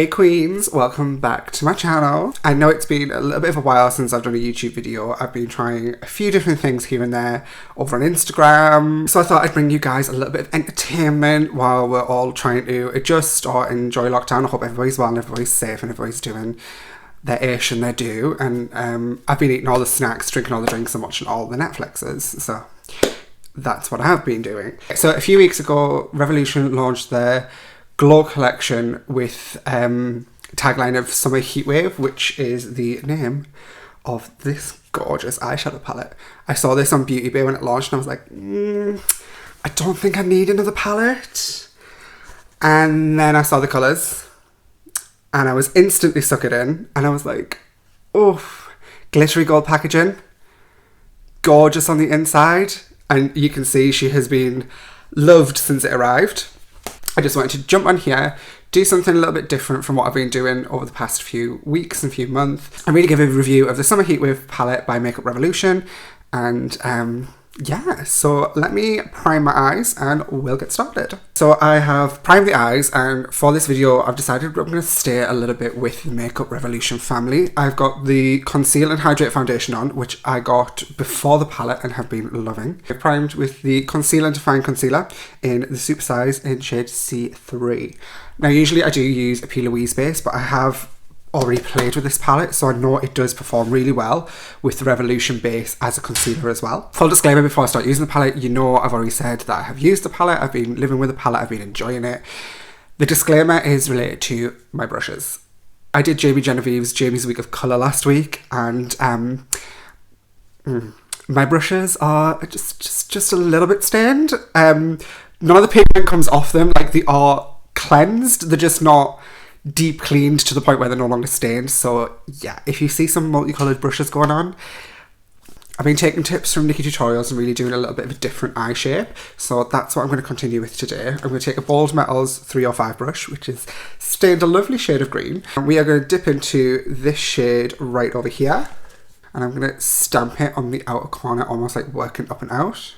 Hey queens, welcome back to my channel. I know it's been a little bit of a while since I've done a YouTube video. I've been trying a few different things here and there over on Instagram. So I thought I'd bring you guys a little bit of entertainment while we're all trying to adjust or enjoy lockdown. I hope everybody's well and everybody's safe and everybody's doing their ish and their due. And I've been eating all the snacks, drinking all the drinks and watching all the Netflixes. So that's what I've been doing. So a few weeks ago, Revolution launched their Glow collection with tagline of Summer Heatwave, which is the name of this gorgeous eyeshadow palette. I saw this on Beauty Bay when it launched and I was like, I don't think I need another palette. And then I saw the colours and I was instantly sucked in and I was like, oh, glittery gold packaging, gorgeous on the inside, and you can see she has been loved since it arrived. I just wanted to jump on here, do something a little bit different from what I've been doing over the past few weeks and few months, and really give a review of the Summer Heatwave palette by Makeup Revolution. And yeah, so let me prime my eyes and we'll get started. So I have primed the eyes, and for this video I've decided I'm going to stay a little bit with the Makeup Revolution family. I've got the Conceal and Hydrate foundation on, which I got before the palette and have been loving. I've primed with the Conceal and Define Concealer in the Super Size in shade C3. Now usually I do use a P. Louise base, but I have already played with this palette, so I know it does perform really well with the Revolution base as a concealer as well. Full disclaimer before I start using the palette, you know I've already said that I have used the palette, I've been living with the palette, I've been enjoying it. The disclaimer is related to my brushes. I did Jamie Genevieve's Jamie's Week of Colour last week, and my brushes are just a little bit stained. None of the pigment comes off them, like they are cleansed, they're just not deep cleaned to the point where they're no longer stained. So yeah, if you see some multicolored brushes going on, I've been taking tips from Nikki Tutorials and really doing a little bit of a different eye shape. So that's what I'm going to continue with today. I'm going to take a Bold Metals 305 brush, which is stained a lovely shade of green. And we are going to dip into this shade right over here. And I'm going to stamp it on the outer corner, almost like working up and out.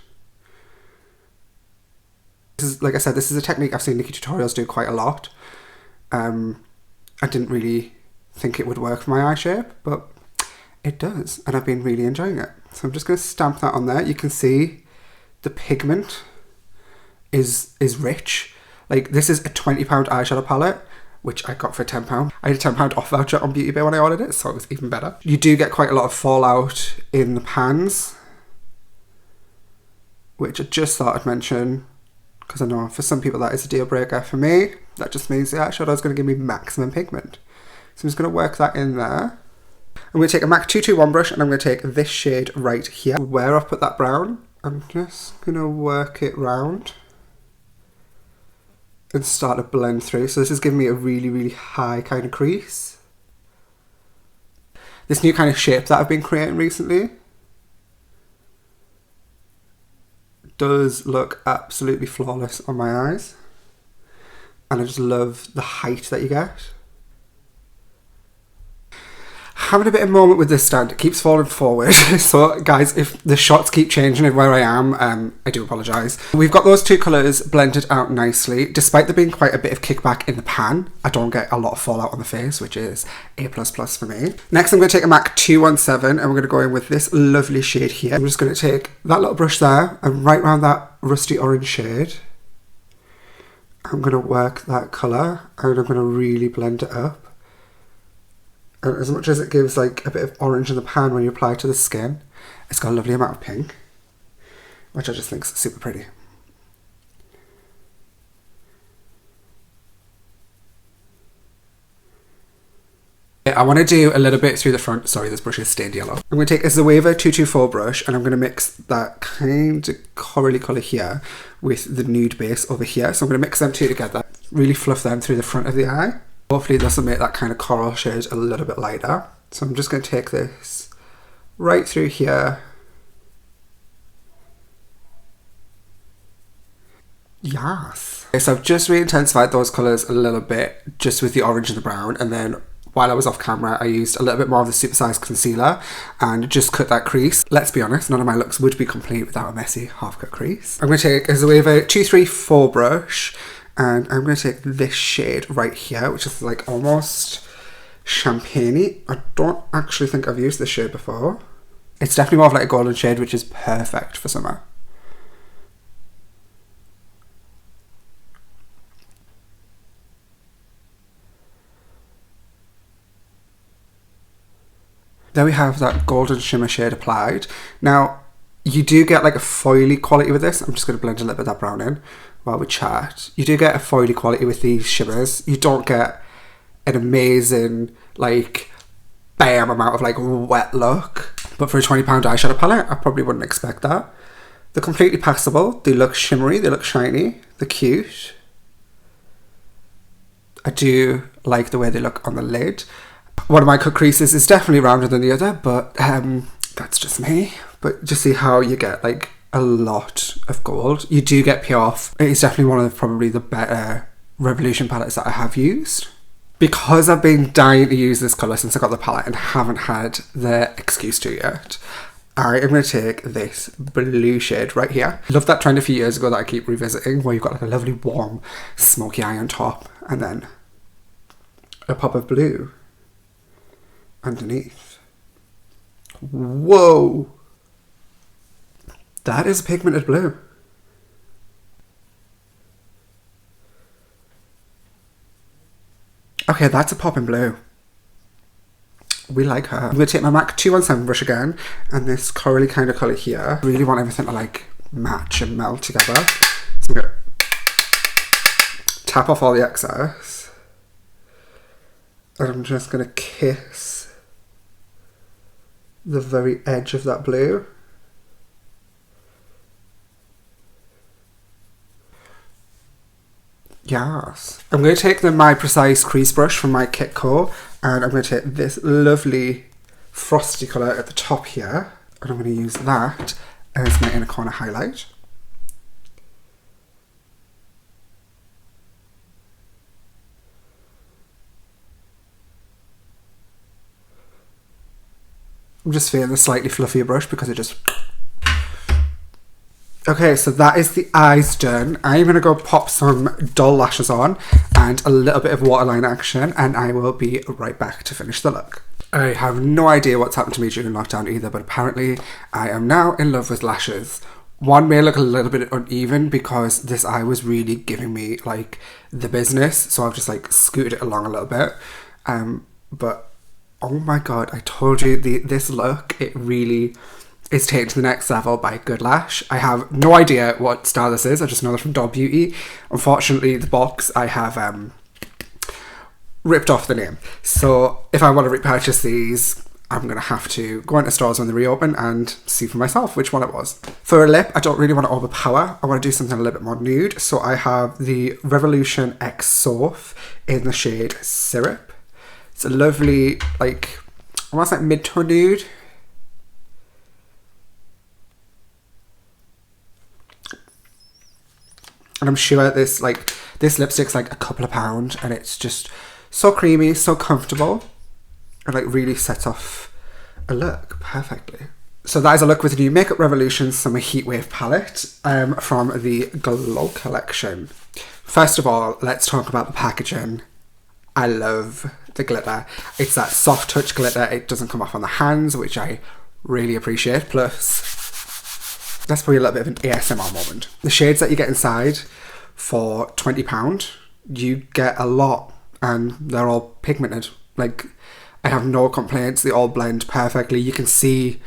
This is, like I said, this is a technique I've seen Nikki Tutorials do quite a lot. I didn't really think it would work for my eye shape, but it does, and I've been really enjoying it. So I'm just going to stamp that on there. You can see the pigment is rich. Like, this is a £20 eyeshadow palette, which I got for £10. I had a £10 off voucher on Beauty Bay when I ordered it, so it was even better. You do get quite a lot of fallout in the pans, which I just thought I'd mention, because I know for some people that is a deal breaker. For me, that just means the eyeshadow is going to give me maximum pigment. So I'm just going to work that in there. I'm going to take a MAC 221 brush and I'm going to take this shade right here. Where I've put that brown, I'm just going to work it round and start to blend through. So this is giving me a really, really high kind of crease. This new kind of shape that I've been creating recently does look absolutely flawless on my eyes, and I just love the height that you get. Having a bit of a moment with this stand, it keeps falling forward. So guys, if the shots keep changing of where I am, I do apologise. We've got those two colours blended out nicely. Despite there being quite a bit of kickback in the pan, I don't get a lot of fallout on the face, which is A++ for me. Next I'm going to take a MAC 217 and we're going to go in with this lovely shade here. I'm just going to take that little brush there and right around that rusty orange shade, I'm going to work that colour and I'm going to really blend it up. And as much as it gives like a bit of orange in the pan when you apply it to the skin, it's got a lovely amount of pink, which I just think is super pretty. I want to do a little bit through the front. Sorry, this brush is stained yellow. I'm going to take a Zoeva 224 brush and I'm going to mix that kind of corally colour here with the nude base over here. So I'm going to mix them two together, really fluff them through the front of the eye. Hopefully this will make that kind of coral shade a little bit lighter. So I'm just going to take this right through here. Yes. Okay, so I've just re-intensified those colours a little bit just with the orange and the brown, and then while I was off camera I used a little bit more of the Super Size concealer and just cut that crease. Let's be honest, none of my looks would be complete without a messy half cut crease. I'm going to take a Zoeva 234 brush And I'm going to take this shade right here, which is like almost champagne-y. I don't actually think I've used this shade before. It's definitely more of like a golden shade, which is perfect for summer. There we have that golden shimmer shade applied. Now, you do get like a foily quality with this. I'm just going to blend a little bit of that brown in while we chat. You do get a foily quality with these shimmers. You don't get an amazing, like, bam amount of like wet look. But for a £20 eyeshadow palette, I probably wouldn't expect that. They're completely passable. They look shimmery. They look shiny. They're cute. I do like the way they look on the lid. One of my cut creases is definitely rounder than the other, but that's just me. But just see how you get like a lot of gold. You do get payoff. It is definitely one of probably the better Revolution palettes that I have used. Because I've been dying to use this colour since I got the palette and haven't had the excuse to yet, I am going to take this blue shade right here. Love that trend a few years ago that I keep revisiting, where you've got like a lovely warm smoky eye on top and then a pop of blue underneath. Whoa! That is a pigmented blue. Okay, that's a popping blue. We like her. I'm going to take my MAC 217 brush again, and this corally kind of colour here. I really want everything to like match and meld together. So I'm going to tap off all the excess. And I'm just going to kiss the very edge of that blue. Yes. I'm going to take the My Precise crease brush from my Kitco, and I'm going to take this lovely frosty colour at the top here, and I'm going to use that as my inner corner highlight. I'm just feeling the slightly fluffier brush because it just... Okay, so that is the eyes done. I'm going to go pop some dull lashes on and a little bit of waterline action, and I will be right back to finish the look. I have no idea what's happened to me during lockdown either, but apparently I am now in love with lashes. One may look a little bit uneven because this eye was really giving me like the business, so I've just like scooted it along a little bit. But oh my god, I told you this look, it really is taken to the next level by Good Lash. I have no idea what style this is. I just know they're from Dog Beauty. Unfortunately, the box I have ripped off the name. So if I want to repurchase these, I'm going to have to go into stores when they reopen and see for myself which one it was. For a lip, I don't really want to overpower. I want to do something a little bit more nude. So I have the Revolution X Soph in the shade Syrup. It's a lovely, like, almost like mid-tone nude. And I'm sure this lipstick's like a couple of pounds, and it's just so creamy, so comfortable, and like really sets off a look perfectly. So that is a look with the new Makeup Revolution Summer Heatwave palette from the Glow collection. First of all, let's talk about the packaging. I love the glitter. It's that soft touch glitter. It doesn't come off on the hands, which I really appreciate. Plus, that's probably a little bit of an ASMR moment. The shades that you get inside for £20, you get a lot, and they're all pigmented. Like, I have no complaints. They all blend perfectly. You can see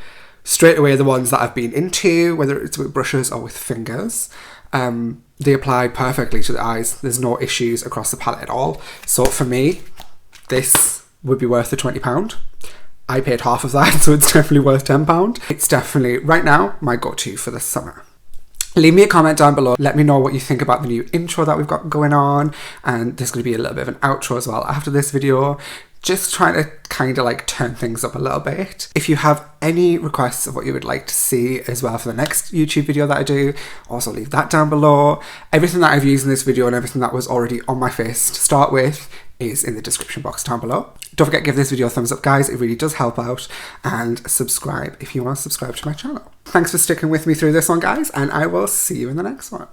straight away the ones that I've been into, whether it's with brushes or with fingers. They apply perfectly to the eyes. There's no issues across the palette at all. So for me, this would be worth the £20. I paid half of that, so it's definitely worth £10. It's definitely, right now, my go-to for the summer. Leave me a comment down below. Let me know what you think about the new intro that we've got going on. And there's going to be a little bit of an outro as well after this video. Just trying to kind of like turn things up a little bit. If you have any requests of what you would like to see as well for the next YouTube video that I do, also leave that down below. Everything that I've used in this video and everything that was already on my face to start with is in the description box down below. Don't forget to give this video a thumbs up, guys. It really does help out. And subscribe if you want to subscribe to my channel. Thanks for sticking with me through this one, guys, and I will see you in the next one.